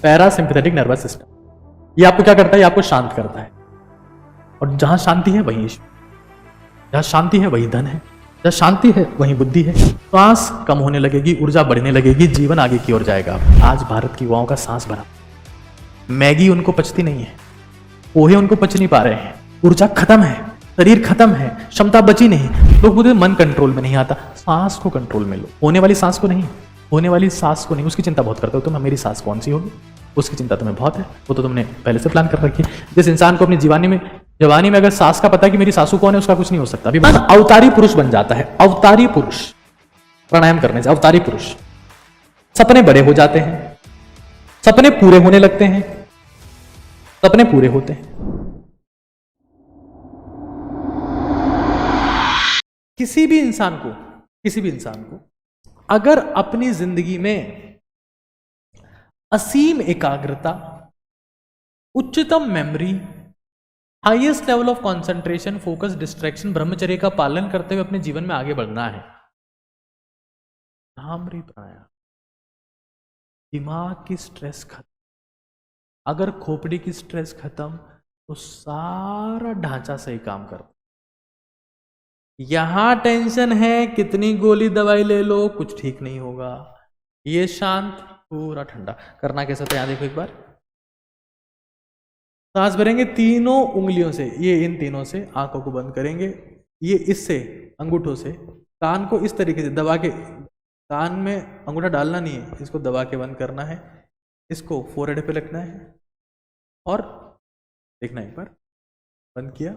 Parasympathetic nervous system. ये आपको क्या करता है? ये आपको शांत करता है। और जहां शांति है वहीं ईश्वर, जहां शांति है वहीं धन है, जहां शांति है वहीं बुद्धि है। श्वास कम होने लगेगी, ऊर्जा बढ़ने लगेगी, जीवन आगे की ओर जाएगा। आज भारत की युवाओं का सांस भरा, मैगी उनको पचती नहीं है, पोहे उनको पच नहीं पा रहे हैं, ऊर्जा खत्म है, शरीर खत्म है, क्षमता बची नहीं। लोग बोलते मन कंट्रोल में नहीं आता। सांस को कंट्रोल में लो, होने वाली सांस को नहीं, होने वाली सांस को नहीं। उसकी चिंता बहुत करते हो तुम, मेरी सांस कौन सी होगी, उसकी चिंता तुम्हें बहुत है, वो तो तुमने पहले से प्लान कर रखी है। जिस इंसान को अपनी जवानी में अगर सांस का पता है कि मेरी सासू कौन है, उसका कुछ नहीं हो सकता। अभी अवतारी पुरुष बन जाता है, अवतारी पुरुष प्राणायाम करने से। अवतारी पुरुष सपने बड़े हो जाते हैं, सपने पूरे होने लगते हैं, सपने पूरे होते हैं। किसी भी इंसान को अगर अपनी जिंदगी में असीम एकाग्रता, उच्चतम memory, highest level of concentration, focus, distraction, ब्रह्मचर्य का पालन करते हुए अपने जीवन में आगे बढ़ना है, भ्रामरी प्राणायाम। दिमाग की स्ट्रेस खत्म, अगर खोपड़ी की स्ट्रेस खत्म तो सारा ढांचा सही काम करता। यहां टेंशन है, कितनी गोली दवाई ले लो कुछ ठीक नहीं होगा। ये शांत, पूरा ठंडा। करना कैसा था यहां देखो एक बार। सांस भरेंगे तीनों उंगलियों से, ये इन तीनों से आंखों को बंद करेंगे, ये इससे अंगूठों से कान को इस तरीके से दबा के, कान में अंगूठा डालना नहीं है, इसको दबा के बंद करना है, इसको फोरहेड पे रखना है और देखना एक बार। बंद किया,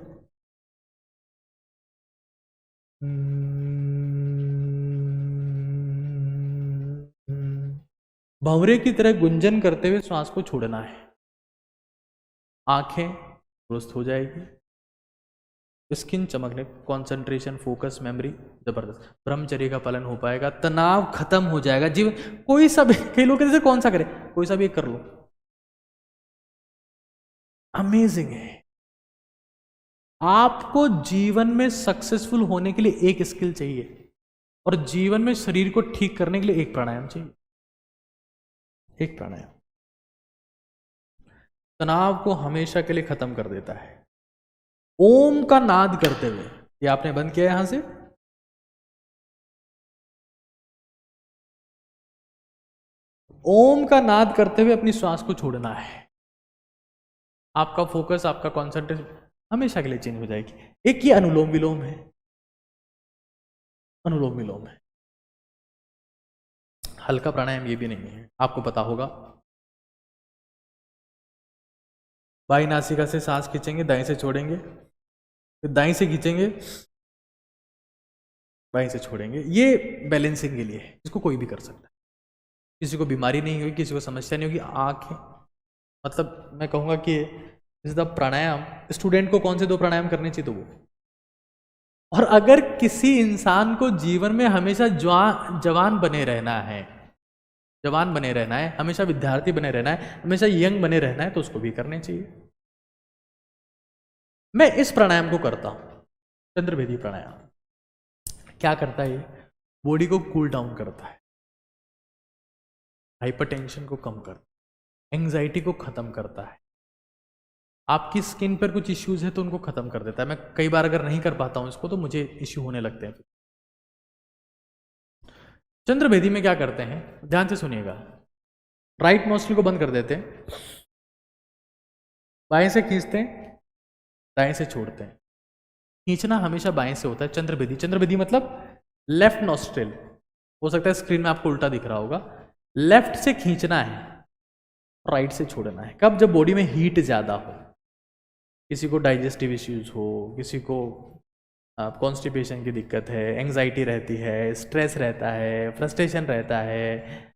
भंवरे की तरह गुंजन करते हुए श्वास को छोड़ना है। आंखें दुरुस्त हो जाएगी, स्किन चमकने, कंसंट्रेशन, फोकस, मेमोरी जबरदस्त, ब्रह्मचर्य का पालन हो पाएगा, तनाव खत्म हो जाएगा। जीवन कोई सा भी, कई लोग कहते हैं कौन सा करें, कोई सा भी एक कर लो, अमेजिंग है। आपको जीवन में सक्सेसफुल होने के लिए एक स्किल चाहिए, और जीवन में शरीर को ठीक करने के लिए एक प्राणायाम चाहिए। एक प्राणायाम तनाव को हमेशा के लिए खत्म कर देता है। ओम का नाद करते हुए, ये आपने बंद किया यहां से, ओम का नाद करते हुए अपनी श्वास को छोड़ना है। आपका फोकस, आपका कॉन्सेंट्रेशन हमेशा के लिए चेंज हो जाएगी। एक ये अनुलोम विलोम है, अनुलोम विलोम है, हल्का प्राणायाम ये भी नहीं है, आपको पता होगा। बाई नासिका से सांस खींचेंगे, दाएं से छोड़ेंगे, फिर दाएं से खींचेंगे, बाएं से छोड़ेंगे। ये बैलेंसिंग के लिए है, इसको कोई भी कर सकता है। किसी को बीमारी नहीं होगी, किसी को समस्या नहीं होगी। आंखें, मतलब मैं कहूँगा कि इस द प्राणायाम, स्टूडेंट को कौन से 2 प्राणायाम करने चाहिए तो वो। और अगर किसी इंसान को जीवन में हमेशा जवान बने रहना है, जवान बने रहना है, हमेशा विद्यार्थी बने रहना है, हमेशा यंग बने रहना है, तो उसको भी करने चाहिए। मैं इस प्राणायाम को करता हूं, चंद्रभेदी प्राणायाम। क्या करता है ये? बॉडी को कूल डाउन करता है, हाइपरटेंशन को कम करता है, एंग्जाइटी को खत्म करता है। आपकी स्किन पर कुछ इश्यूज है तो उनको खत्म कर देता है। मैं कई बार अगर नहीं कर पाता हूं इसको तो मुझे इश्यू होने लगते हैं। चंद्रभेदी में क्या करते हैं, ध्यान से सुनिएगा। राइट नोस्ट्रिल को बंद कर देते हैं, बाएं से खींचते हैं, दाएं से छोड़ते हैं। खींचना हमेशा बाएं से होता है। चंद्रभेदी, चंद्रभेदी मतलब लेफ्ट नोस्ट्रिल, हो सकता है स्क्रीन में आपको उल्टा दिख रहा होगा। लेफ्ट से खींचना है, राइट से छोड़ना है। कब? जब बॉडी में हीट ज्यादा हो, किसी को डाइजेस्टिव इश्यूज हो, किसी को कॉन्स्टिपेशन की दिक्कत है, एंग्जाइटी रहती है, स्ट्रेस रहता है, फ्रस्ट्रेशन रहता है,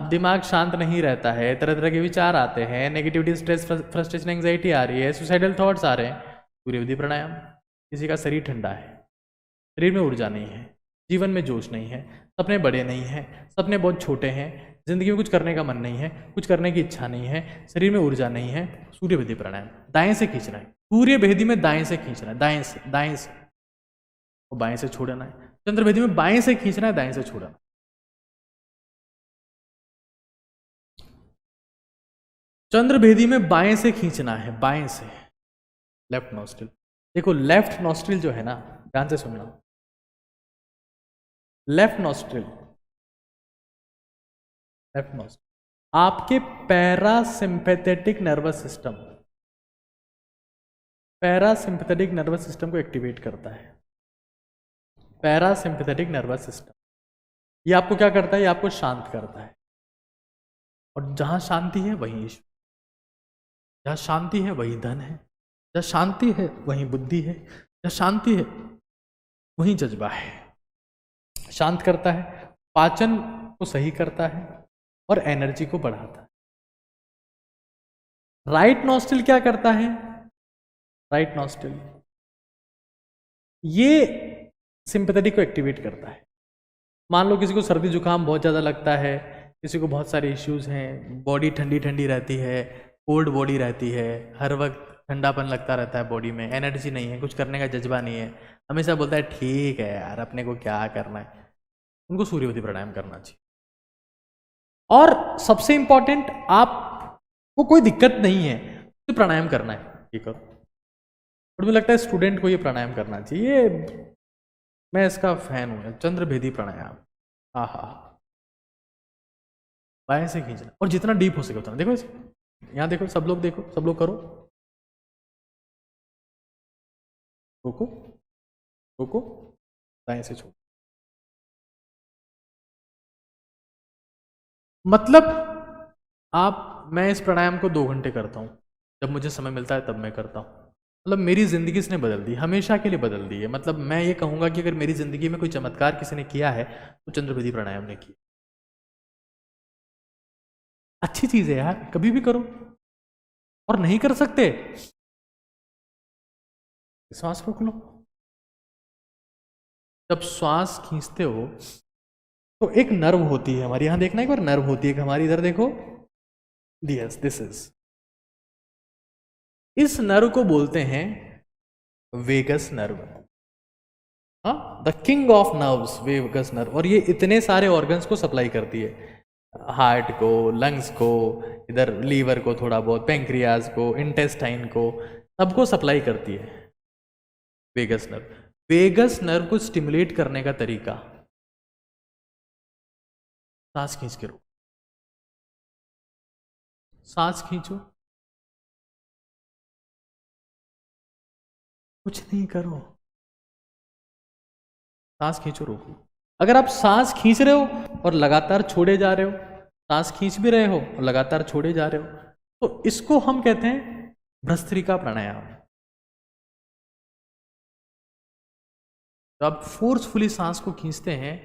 दिमाग शांत नहीं रहता है, तरह तरह के विचार आते हैं, नेगेटिविटी, स्ट्रेस, फ्रस्ट्रेशन, एंग्जाइटी आ रही है, सुसाइडल थॉट्स आ रहे हैं, सूर्यविधि प्राणायाम। किसी का शरीर ठंडा है, शरीर में ऊर्जा नहीं है, जीवन में जोश नहीं है, सपने बड़े नहीं हैं, सपने बहुत छोटे हैं, जिंदगी में कुछ करने का मन नहीं है, कुछ करने की इच्छा नहीं है, शरीर में ऊर्जा नहीं है, सूर्यभेदी प्राणायाम दाएं से खींचना है। सूर्यभेदी में दाएं से खींचना है, दाएं से और बाएं से छोड़ना है। चंद्रभेदी में बाएं से खींचना है, दाएं से छोड़ना। चंद्रभेदी में बाएं से खींचना है, बाएं से, लेफ्ट नॉस्ट्रिल। देखो लेफ्ट नॉस्ट्रिल जो है ना, ध्यान से सुनना, लेफ्ट नॉस्ट्रिल, लेफ्ट नॉस्ट्रिल आपके parasympathetic nervous system, parasympathetic nervous system को एक्टिवेट करता है। पैरासिम्पैथेटिक नर्वस सिस्टम ये आपको क्या करता है, ये आपको शांत करता है। और जहां शांति है वहीं ईश्वर, जहां शांति है वहीं धन है, जहां शांति है वहीं बुद्धि है, जहां शांति है वहीं जज्बा है। शांत करता है, पाचन को सही करता है और एनर्जी को बढ़ाता है। राइट नॉस्ट्रिल क्या करता है, राइट नॉस्ट्रिल ये सिंपैथेटिक को एक्टिवेट करता है। मान लो किसी को सर्दी जुकाम बहुत ज़्यादा लगता है, किसी को बहुत सारे इश्यूज हैं, बॉडी ठंडी ठंडी रहती है, कोल्ड बॉडी रहती है, हर वक्त ठंडापन लगता रहता है बॉडी में, एनर्जी नहीं है, कुछ करने का जज्बा नहीं है, हमेशा बोलता है ठीक है यार अपने को क्या करना है, उनको सूर्यवती प्राणायाम करना चाहिए। और सबसे इंपॉर्टेंट, आपको कोई दिक्कत नहीं है तो प्राणायाम करना है, ये करो। और मुझे लगता है स्टूडेंट को ये प्राणायाम करना चाहिए, मैं इसका फैन हूँ, चंद्रभेदी प्राणायाम। आहा, बाएं से खींचना और जितना डीप हो सके उतना। देखो इसे, यहाँ देखो, सब लोग देखो, सब लोग करो, रोको रोको, दाएं से छोड़। मतलब मैं इस प्राणायाम को 2 घंटे करता हूँ, जब मुझे समय मिलता है तब मैं करता हूँ। मतलब मेरी जिंदगी इसने बदल दी, हमेशा के लिए बदल दी है। मतलब मैं ये कहूँगा कि अगर मेरी जिंदगी में कोई चमत्कार किसी ने किया है तो चंद्रभेदी प्राणायाम ने किया। अच्छी चीज है यार, कभी भी करो। और नहीं कर सकते, श्वास रोक लो। जब श्वास खींचते हो तो एक नर्व होती है हमारी, यहां देखना एक बार, नर्व होती है हमारी, इधर देखो, यस दिस इज, इस नर्व को बोलते हैं वेगस नर्व। हाँ, the king of nerves, vagus nerve. और ये इतने सारे ऑर्गन्स को सप्लाई करती है, हार्ट को, लंग्स को, इधर लीवर को थोड़ा बहुत, पेंक्रियाज को, इंटेस्टाइन को, सबको सप्लाई करती है वेगस नर्व। वेगस नर्व को स्टिमुलेट करने का तरीका, सांस खींच के रोको, सांस खींचो, कुछ नहीं करो, सांस खींचो, रोको। अगर आप सांस खींच रहे हो और लगातार छोड़े जा रहे हो, सांस खींच भी रहे हो और लगातार छोड़े जा रहे हो, तो इसको हम कहते हैं भ्रस्त्रिका प्राणायाम। जब आप फोर्सफुली सांस को खींचते हैं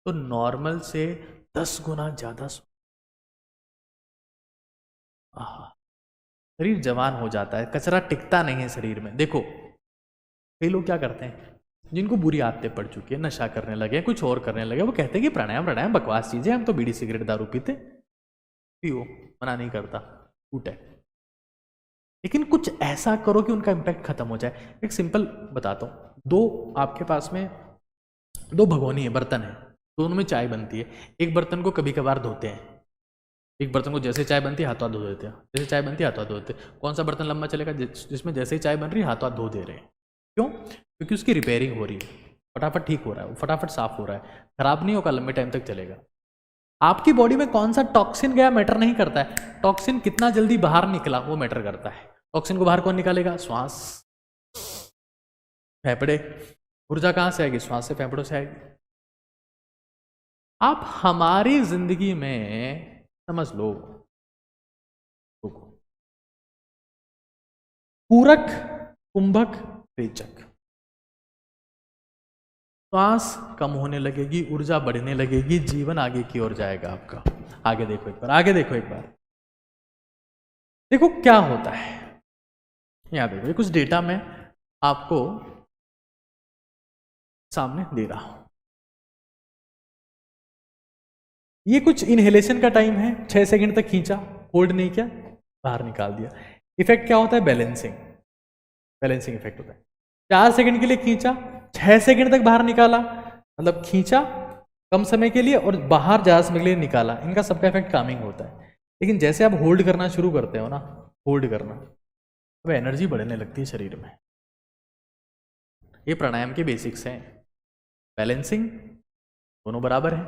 तो नॉर्मल से 10 गुना ज्यादा शरीर जवान हो जाता है, कचरा टिकता नहीं है शरीर में। देखो कई लोग क्या करते हैं, जिनको बुरी आदतें पड़ चुकी है, नशा करने लगे, कुछ और करने लगे, वो कहते हैं कि प्राणायाम प्राणायाम बकवास चीजें, हम तो बीड़ी सिगरेट दारू पीते, पियो, मना नहीं करता, छूट है, लेकिन कुछ ऐसा करो कि उनका इम्पैक्ट खत्म हो जाए। एक सिंपल बताता हूँ, दो आपके पास में 2 भगोनी है, बर्तन है, दोनों में चाय बनती है। एक बर्तन को कभी कभार धोते हैं, एक बर्तन को जैसे चाय बनती है हाथों हाथ धो देते हैं, जैसे चाय बनती है हाथों हाथ धो देते हैं। कौन सा बर्तन लंबा चलेगा, जिसमें जैसे ही चाय बन रही है हाथों हाथ धो दे रहे हैं। क्यों? क्योंकि उसकी रिपेयरिंग हो रही है, फटाफट ठीक हो रहा है, वो फटाफट साफ हो रहा है, खराब नहीं होगा, लंबे टाइम तक चलेगा। आपकी बॉडी में कौन सा टॉक्सिन गया मैटर नहीं करता है, टॉक्सिन कितना जल्दी बाहर निकला वो मैटर करता है। टॉक्सिन को बाहर कौन निकालेगा? श्वास, फेफड़े। ऊर्जा कहां से आएगी? श्वास से, फेफड़ों से आएगी। आप हमारी जिंदगी में समझ लो, पूरक, कुंभक, रेचक। श्वास कम होने लगेगी, ऊर्जा बढ़ने लगेगी, जीवन आगे की ओर जाएगा आपका। आगे देखो एक बार, आगे देखो एक बार, देखो क्या होता है। यहां देखो, ये कुछ डेटा मैं आपको सामने दे रहा हूं। ये कुछ इनहेलेशन का टाइम है, 6 सेकंड तक खींचा, होल्ड नहीं किया, बाहर निकाल दिया। इफेक्ट क्या होता है? बैलेंसिंग, बैलेंसिंग इफेक्ट होता है। 4 सेकंड के लिए खींचा, 6 सेकंड तक बाहर निकाला, मतलब खींचा कम समय के लिए और बाहर ज़्यादा समय के लिए निकाला, इनका सबका इफेक्ट कामिंग होता है। लेकिन जैसे आप होल्ड करना शुरू करते हो ना, होल्ड करना, अब एनर्जी बढ़ने लगती है शरीर में। ये प्राणायाम के बेसिक्स हैं। बैलेंसिंग दोनों बराबर है,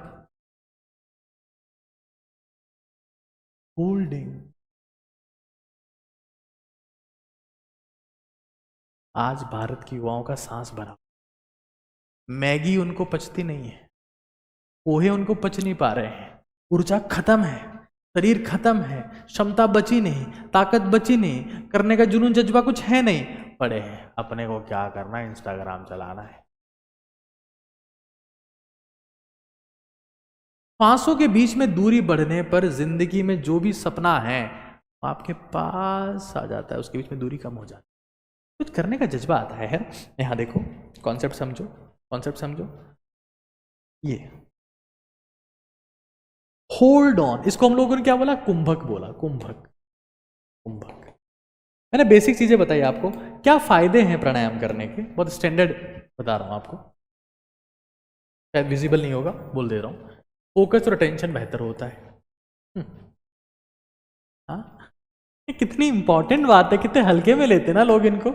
होल्डिंग। आज भारत की युवाओं का सांस भरा, मैगी उनको पचती नहीं है, पोहे उनको पच नहीं पा रहे हैं, ऊर्जा खत्म है, शरीर खत्म है, क्षमता बची नहीं, ताकत बची नहीं, करने का जुनून जज्बा कुछ है नहीं, पड़े हैं अपने को क्या करना है, इंस्टाग्राम चलाना है। सांसों के बीच में दूरी बढ़ने पर जिंदगी में जो भी सपना है वो आपके पास आ जाता है, उसके बीच में दूरी कम हो जाती है, कुछ करने का जज्बा आता है। यहां देखो, कॉन्सेप्ट समझो, कॉन्सेप्ट समझो। ये होल्ड ऑन, इसको हम लोगों ने क्या बोला, कुंभक बोला, कुंभक, कुंभक। मैंने बेसिक चीजें बताई आपको, क्या फायदे हैं प्राणायाम करने के, बहुत स्टैंडर्ड बता रहा हूं आपको, शायद विजिबल नहीं होगा, बोल दे रहा हूं। फोकस और अटेंशन बेहतर होता है। हाँ, ये कितनी इंपॉर्टेंट बात है, कितने हल्के में लेते ना लोग इनको,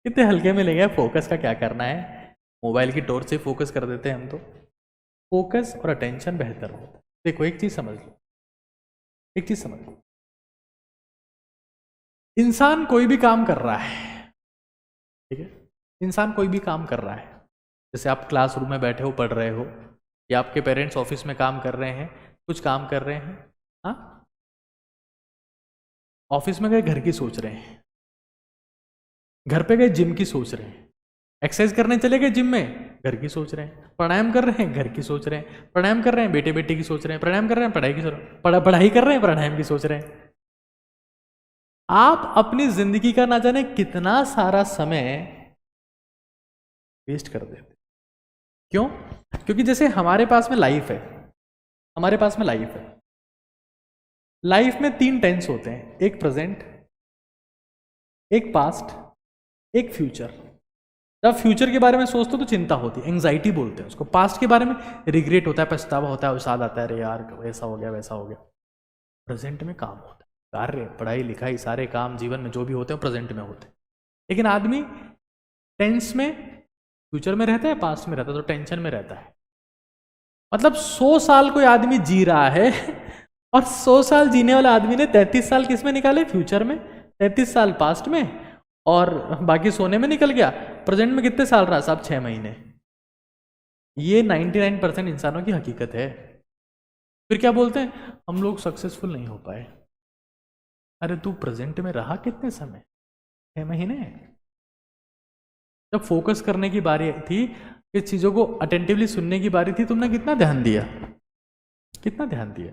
कितने हल्के में लेंगे। फोकस का क्या करना है, मोबाइल की टॉर्च से फोकस कर देते हैं हम तो। फोकस और अटेंशन बेहतर होता है। देखो एक चीज समझ लो, एक चीज समझ लो, इंसान कोई भी काम कर रहा है, ठीक है, इंसान कोई भी काम कर रहा है, जैसे आप क्लासरूम में बैठे हो पढ़ रहे हो, या आपके पेरेंट्स ऑफिस में काम कर रहे हैं, कुछ काम कर रहे हैं, हाँ, ऑफिस में गए घर की सोच रहे हैं, घर पे गए जिम की सोच रहे हैं, एक्सरसाइज करने चले गए जिम में, घर की सोच रहे हैं, प्राणायाम कर रहे हैं घर की सोच रहे हैं, प्राणायाम कर रहे हैं बेटे बेटी की सोच रहे हैं, प्राणायाम कर रहे हैं पढ़ाई की सोच, पढ़ाई कर रहे हैं प्राणायाम की सोच रहे हैं। आप अपनी जिंदगी का ना जाने कितना सारा समय वेस्ट कर देते। क्यों? क्योंकि जैसे हमारे पास में लाइफ है, हमारे पास में लाइफ है, लाइफ में 3 टेंस होते हैं, एक प्रेजेंट, एक पास्ट, एक फ्यूचर। जब फ्यूचर के बारे में सोचते हो तो चिंता होती है, एंग्जाइटी बोलते हैं उसको। पास्ट के बारे में रिग्रेट होता है, पछतावा होता है, विषाद आता है, अरे यार ऐसा हो गया वैसा हो गया। प्रेजेंट में काम होता है, कार्य, पढ़ाई लिखाई, सारे काम जीवन में जो भी होते हैं प्रेजेंट में होते हैं। लेकिन आदमी टेंस में, फ्यूचर में रहता है, पास्ट में रहता है, तो टेंशन में रहता है। मतलब 100 साल कोई आदमी जी रहा है और 100 साल जीने वाले आदमी ने 33 साल किस में निकाले, फ्यूचर में, 33 साल पास्ट में, और बाकी सोने में निकल गया। प्रेजेंट में कितने साल रहा साहब, 6 महीने। ये 99% इंसानों की हकीकत है। फिर क्या बोलते हैं, हम लोग सक्सेसफुल नहीं हो पाए। अरे तू प्रेजेंट में रहा कितने समय, 6 महीने। जब फोकस करने की बारी थी, इस चीजों को अटेंटिवली सुनने की बारी थी, तुमने कितना ध्यान दिया, कितना ध्यान दिया?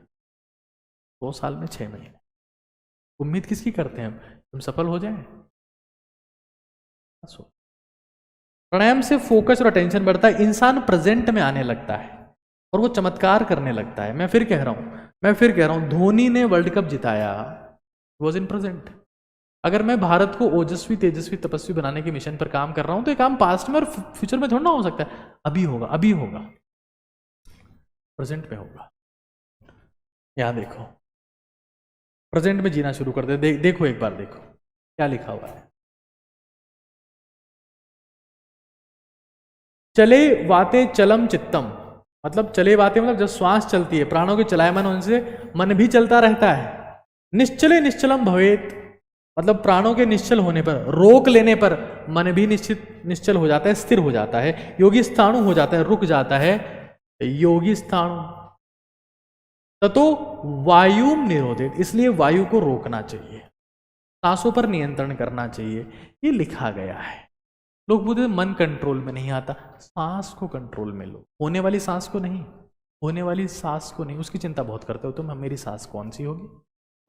2 साल में 6 महीने। उम्मीद किसकी करते हैं हम, तुम सफल हो जाए। प्राणायाम से फोकस और अटेंशन बढ़ता है, इंसान प्रेजेंट में आने लगता है और वो चमत्कार करने लगता है। मैं फिर कह रहा हूं, धोनी ने वर्ल्ड कप जिताया, वॉज इन प्रेजेंट। अगर मैं भारत को ओजस्वी तेजस्वी तपस्वी बनाने के मिशन पर काम कर रहा हूं तो ये काम पास्ट में और फ्यूचर में थोड़ा ना हो सकता है, अभी होगा, अभी होगा, प्रेजेंट में होगा। यहां देखो, प्रेजेंट में जीना शुरू कर दे। देखो एक बार, देखो क्या लिखा हुआ है, चले वाते चलम चित्तम, मतलब चले वाते मतलब जब श्वास चलती है, प्राणों के चलायमान होने से मन भी चलता रहता है। निश्चले निश्चलम भवेत, मतलब प्राणों के निश्चल होने पर, रोक लेने पर मन भी निश्चल हो जाता है, स्थिर हो जाता है, योगी स्थाणु हो जाता है, रुक जाता है, योगी स्थाणु। ततो वायुम निरोधित, इसलिए वायु को रोकना चाहिए, सांसों पर नियंत्रण करना चाहिए, ये लिखा गया है। लोग बोलते हैं मन कंट्रोल में नहीं आता, सांस को कंट्रोल में लो, होने वाली सांस को नहीं, होने वाली सांस को नहीं। उसकी चिंता बहुत करते हो तुम, मेरी सांस कौन सी होगी,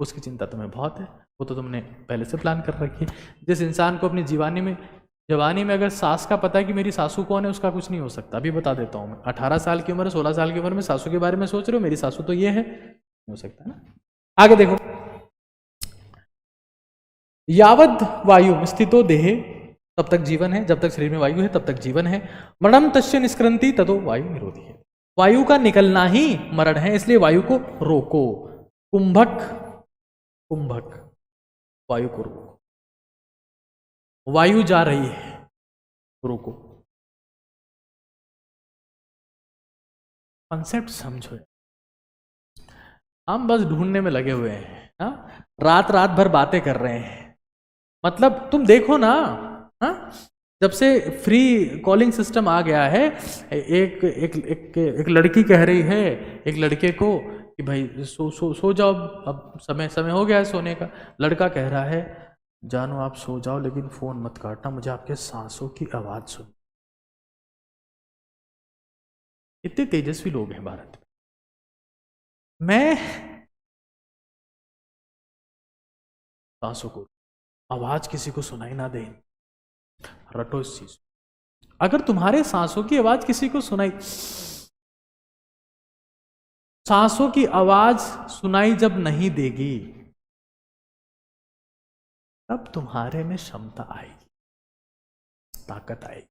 उसकी चिंता तुम्हें बहुत है, वो तो तुमने पहले से प्लान कर रखी है। जिस इंसान को अपनी जवानी में अगर सास का पता है कि मेरी सासू कौन है, उसका कुछ नहीं हो सकता। अभी बता देता हूँ मैं, 18 साल की उम्र, 16 साल की उम्र में सासू के बारे में सोच रहे हो, मेरी सासू तो ये है, नहीं हो सकता है ना। आगे देखो, यावद वायु स्थितो देहे, तब तक जीवन है, जब तक शरीर में वायु है तब तक जीवन है। मरणम तस्य निष्क्रंति ततो वायु निरोधी है। वायु का निकलना ही मरण है, इसलिए वायु को रोको। कुंभक, कुंभक, वायु को रोको। वायु जा रही है, रोको। कॉन्सेप्ट समझो। हम बस ढूंढने में लगे हुए हैं, हाँ? रात रात भर बातें कर रहे हैं। मतलब तुम देखो ना, हाँ? जब से फ्री कॉलिंग सिस्टम आ गया है, एक एक एक एक लड़की कह रही है एक लड़के को कि भाई सो जाओ, अब समय हो गया है सोने का। लड़का कह रहा है जानो आप सो जाओ लेकिन फोन मत काटना, मुझे आपके सांसों की आवाज सुन। इतने तेजस्वी लोग हैं भारत में। मैं सांसों को, आवाज किसी को सुनाई ना दे, रटो इस चीज। अगर तुम्हारे सांसों की आवाज किसी को सुनाई, सांसों की आवाज सुनाई जब नहीं देगी, तब तुम्हारे में क्षमता आएगी, ताकत आएगी।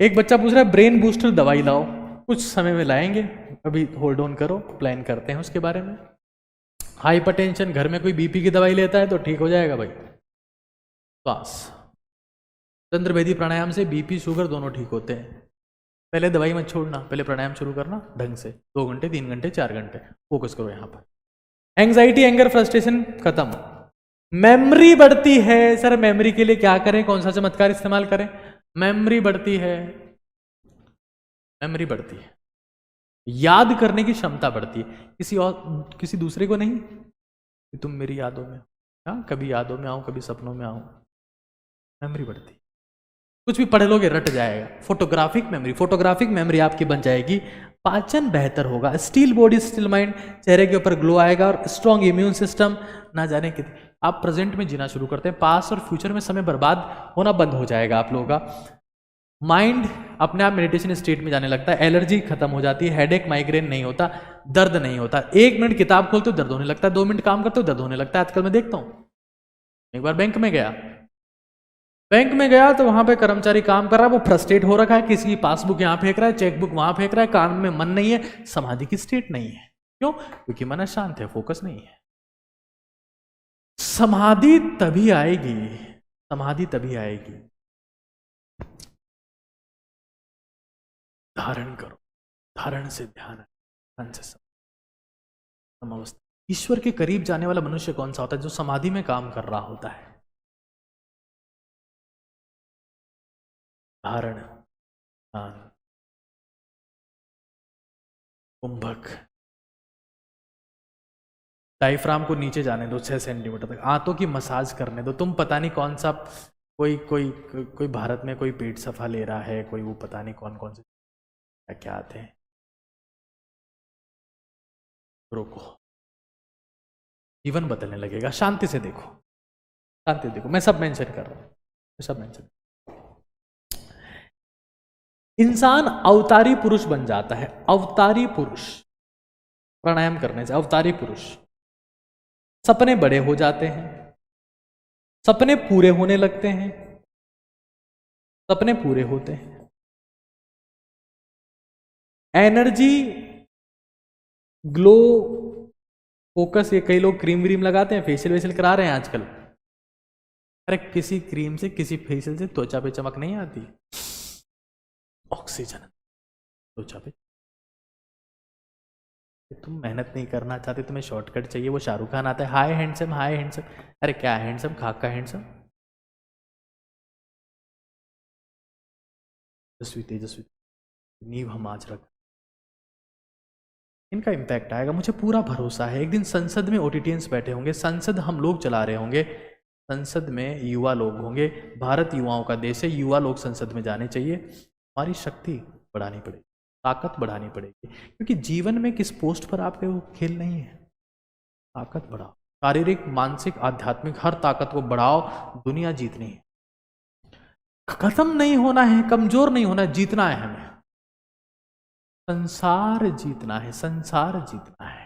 एक बच्चा पूछ रहा है ब्रेन बूस्टर दवाई लाओ, कुछ समय में लाएंगे, अभी होल्ड ऑन करो, प्लान करते हैं उसके बारे में। हाइपरटेंशन, घर में कोई बीपी की दवाई लेता है तो ठीक हो जाएगा भाई। श्वास, चंद्रभेदी प्राणायाम से बीपी शुगर दोनों ठीक होते हैं। पहले दवाई मत छोड़ना, पहले प्राणायाम शुरू करना ढंग से, 2 घंटे 3 घंटे 4 घंटे फोकस करो यहाँ पर। एंग्जाइटी, एंगर, फ्रस्ट्रेशन खत्म। मेमोरी बढ़ती है। सर मेमोरी के लिए क्या करें, कौन सा चमत्कार इस्तेमाल करें? मेमोरी बढ़ती है, मेमोरी बढ़ती है, याद करने की क्षमता बढ़ती है। किसी दूसरे को नहीं कि तुम मेरी यादों में, हाँ कभी यादों में आऊं, कभी सपनों में आऊं। मेमोरी बढ़ती, कुछ भी पढ़ लोगे रट जाएगा। फोटोग्राफिक मेमोरी आपकी बन जाएगी। पाचन बेहतर होगा, स्टील बॉडी स्टील माइंड, चेहरे के ऊपर ग्लो आएगा और स्ट्रॉन्ग इम्यून सिस्टम। ना जाने कितने आप प्रेजेंट में जीना शुरू करते हैं, पास्ट और फ्यूचर में समय बर्बाद होना बंद हो जाएगा आप लोगों का। माइंड अपने आप मेडिटेशन स्टेट में जाने लगता है, एलर्जी खत्म हो जाती है, हेडेक माइग्रेन नहीं होता, दर्द नहीं होता। 1 मिनट किताब खोलते हो दर्द होने लगता है, 2 मिनट काम करते हो दर्द होने लगता है। आजकल मैं देखता हूं, एक बार बैंक में गया तो वहां पे कर्मचारी काम कर रहा है, वो फ्रस्ट्रेट हो रखा है, किसी की पासबुक यहां फेंक रहा है, चेकबुक वहां फेंक रहा है, काम में मन नहीं है, समाधि की स्टेट नहीं है। क्यों? क्योंकि मन शांत है, फोकस नहीं है। समाधि तभी आएगी, समाधि तभी आएगी, धारण करो, धारण से ध्यान, ध्यान से समवस्था। ईश्वर के करीब जाने वाला मनुष्य कौन सा होता है? जो समाधि में काम कर रहा होता है। धारण, ध्यान, कुंभक। डायफ्राम को नीचे जाने दो 6 सेंटीमीटर तक, आंतों की मसाज करने दो। तुम पता नहीं कौन सा, कोई भारत में कोई पेट सफा ले रहा है, कोई वो पता नहीं कौन कौन से क्या आते हैं। रोको, जीवन बदलने लगेगा। शांति से देखो, शांति देखो, मैं सब मेंशन कर रहा हूं, मैं सब मेंशन। इंसान अवतारी पुरुष बन जाता है, अवतारी पुरुष, प्राणायाम करने से अवतारी पुरुष। सपने बड़े हो जाते हैं, सपने पूरे होने लगते हैं, सपने पूरे होते हैं। Energy, glow, focus. ये कई लोग क्रीम व्रीम लगाते हैं, फेशियल वेशियल करा रहे हैं आजकल। अरे किसी क्रीम से, किसी फेशियल से त्वचा पे चमक नहीं आती, ऑक्सीजन त्वचा पे। तुम मेहनत नहीं करना चाहते, तुम्हें शॉर्टकट चाहिए, वो शाहरुख खान आता है, हाय हैंडसम, हाय हैंडसम। अरे क्या हैंडसम, खाका हैंडसम। तेजस्वी, तेजस्वी नींव हम आज रख, इनका इम्पैक्ट आएगा, मुझे पूरा भरोसा है। एक दिन संसद में ओटीटियंस बैठे होंगे, संसद हम लोग चला रहे होंगे, संसद में युवा लोग होंगे। भारत युवाओं का देश है, युवा लोग संसद में जाने चाहिए। हमारी शक्ति बढ़ानी पड़ेगी, ताकत बढ़ानी पड़ेगी, क्योंकि जीवन में किस पोस्ट पर आपके वो खेल नहीं है। ताकत बढ़ाओ, शारीरिक, मानसिक, आध्यात्मिक, हर ताकत को बढ़ाओ। दुनिया जीतनी है, खत्म नहीं होना है, कमजोर नहीं होना है, जीतना है हमें। संसार जीतना है, संसार जीतना है।